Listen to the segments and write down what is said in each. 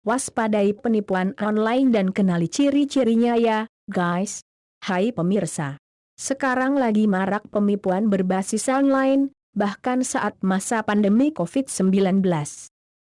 waspadai penipuan online dan kenali ciri-cirinya ya, guys. Hai pemirsa. Sekarang lagi marak penipuan berbasis online, bahkan saat masa pandemi COVID-19.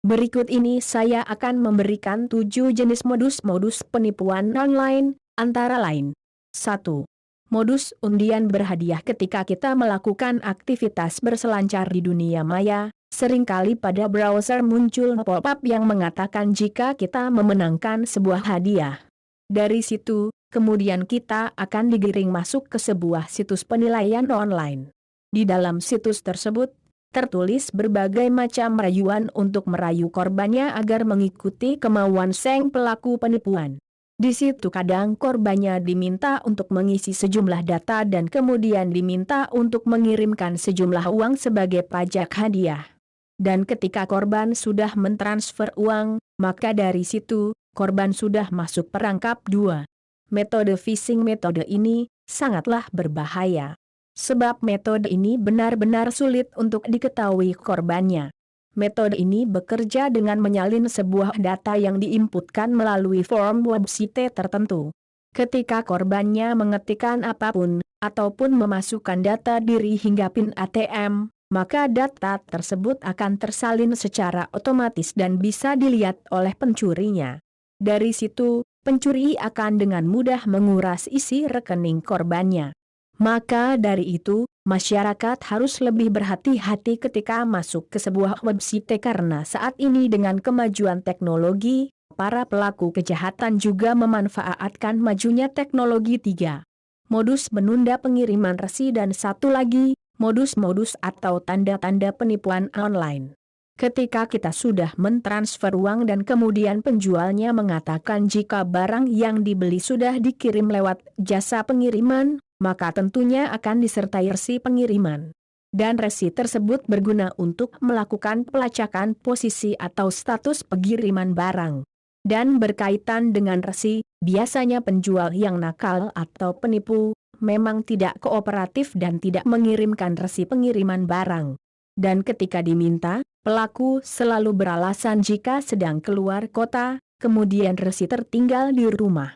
Berikut ini saya akan memberikan 7 jenis modus-modus penipuan online, antara lain. 1. Modus undian berhadiah. Ketika kita melakukan aktivitas berselancar di dunia maya, seringkali pada browser muncul pop-up yang mengatakan jika kita memenangkan sebuah hadiah. Dari situ, kemudian kita akan digiring masuk ke sebuah situs penilaian online. Di dalam situs tersebut, tertulis berbagai macam rayuan untuk merayu korbannya agar mengikuti kemauan sang pelaku penipuan. Di situ kadang korbannya diminta untuk mengisi sejumlah data dan kemudian diminta untuk mengirimkan sejumlah uang sebagai pajak hadiah. Dan ketika korban sudah mentransfer uang, maka dari situ, korban sudah masuk perangkap 2. Metode phishing. Metode ini sangatlah berbahaya. Sebab metode ini benar-benar sulit untuk diketahui korbannya. Metode ini bekerja dengan menyalin sebuah data yang diinputkan melalui form website tertentu. Ketika korbannya mengetikkan apapun, ataupun memasukkan data diri hingga PIN ATM, maka data tersebut akan tersalin secara otomatis dan bisa dilihat oleh pencurinya. Dari situ, pencuri akan dengan mudah menguras isi rekening korbannya. Maka dari itu, masyarakat harus lebih berhati-hati ketika masuk ke sebuah website karena saat ini dengan kemajuan teknologi, para pelaku kejahatan juga memanfaatkan majunya teknologi. 3. Modus menunda pengiriman resi. Dan satu lagi, modus-modus atau tanda-tanda penipuan online. Ketika kita sudah mentransfer uang dan kemudian penjualnya mengatakan jika barang yang dibeli sudah dikirim lewat jasa pengiriman, maka tentunya akan disertai resi pengiriman. Dan resi tersebut berguna untuk melakukan pelacakan posisi atau status pengiriman barang. Dan berkaitan dengan resi, biasanya penjual yang nakal atau penipu, memang tidak kooperatif dan tidak mengirimkan resi pengiriman barang. Dan ketika diminta, pelaku selalu beralasan jika sedang keluar kota, kemudian resi tertinggal di rumah.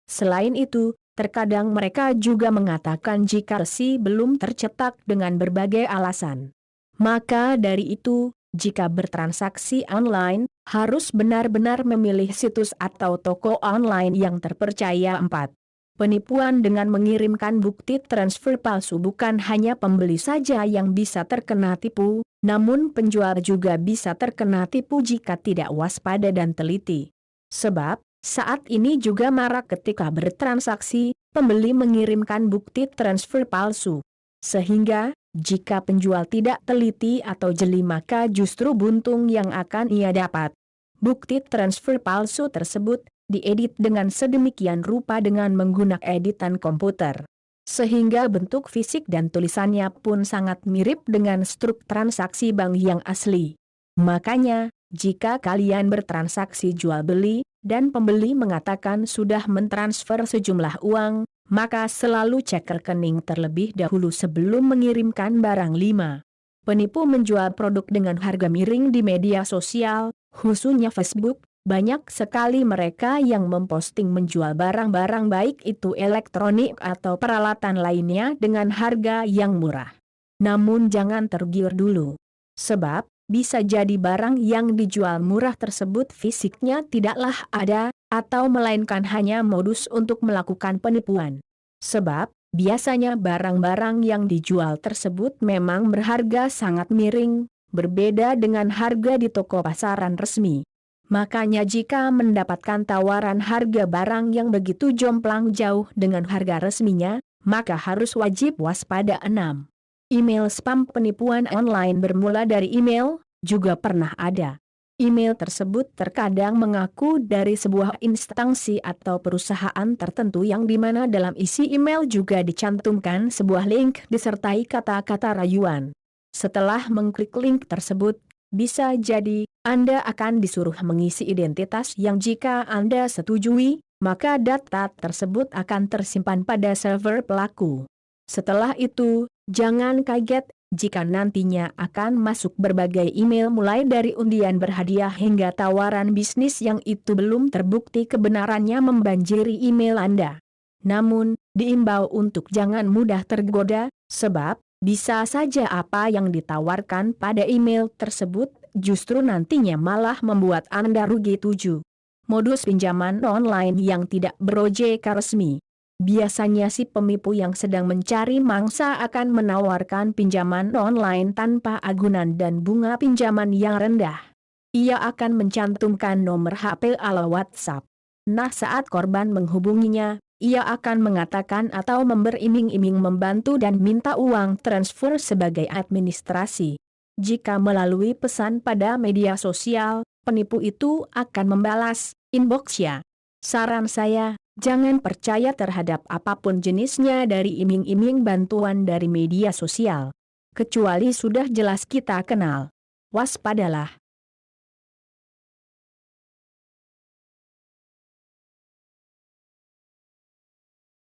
Selain itu, terkadang mereka juga mengatakan jika resi belum tercetak dengan berbagai alasan. Maka dari itu, jika bertransaksi online, harus benar-benar memilih situs atau toko online yang terpercaya. 4. Penipuan dengan mengirimkan bukti transfer palsu. Bukan hanya pembeli saja yang bisa terkena tipu, namun penjual juga bisa terkena tipu jika tidak waspada dan teliti. Sebab, saat ini juga marak ketika bertransaksi, pembeli mengirimkan bukti transfer palsu. Sehingga, jika penjual tidak teliti atau jeli maka justru buntung yang akan ia dapat. Bukti transfer palsu tersebut diedit dengan sedemikian rupa dengan menggunakan editan komputer. Sehingga bentuk fisik dan tulisannya pun sangat mirip dengan struk transaksi bank yang asli. Makanya, jika kalian bertransaksi jual beli, dan pembeli mengatakan sudah mentransfer sejumlah uang, maka selalu cek rekening terlebih dahulu sebelum mengirimkan barang. 5. Penipu menjual produk dengan harga miring di media sosial, khususnya Facebook. Banyak sekali mereka yang memposting menjual barang-barang baik itu elektronik atau peralatan lainnya dengan harga yang murah. Namun jangan tergiur dulu. Sebab, bisa jadi barang yang dijual murah tersebut fisiknya tidaklah ada, atau melainkan hanya modus untuk melakukan penipuan. Sebab, biasanya barang-barang yang dijual tersebut memang berharga sangat miring, berbeda dengan harga di toko pasaran resmi. Makanya jika mendapatkan tawaran harga barang yang begitu jomplang jauh dengan harga resminya, maka harus wajib waspada. 6. Email spam. Penipuan online bermula dari email, juga pernah ada. Email tersebut terkadang mengaku dari sebuah instansi atau perusahaan tertentu yang dimana dalam isi email juga dicantumkan sebuah link disertai kata-kata rayuan. Setelah mengklik link tersebut, bisa jadi Anda akan disuruh mengisi identitas yang jika Anda setujui, maka data tersebut akan tersimpan pada server pelaku. Setelah itu, jangan kaget Jika nantinya akan masuk berbagai email mulai dari undian berhadiah hingga tawaran bisnis yang itu belum terbukti kebenarannya membanjiri email Anda. Namun, diimbau untuk jangan mudah tergoda, sebab bisa saja apa yang ditawarkan pada email tersebut justru nantinya malah membuat Anda rugi. 7. Modus pinjaman online yang tidak ber-OJK resmi. Biasanya si penipu yang sedang mencari mangsa akan menawarkan pinjaman online tanpa agunan dan bunga pinjaman yang rendah. Ia akan mencantumkan nomor HP ala WhatsApp. Nah, saat korban menghubunginya, ia akan mengatakan atau memberiming-iming membantu dan minta uang transfer sebagai administrasi. Jika melalui pesan pada media sosial, penipu itu akan membalas inbox-nya. Saran saya, jangan percaya terhadap apapun jenisnya dari iming-iming bantuan dari media sosial. Kecuali sudah jelas kita kenal. Waspadalah.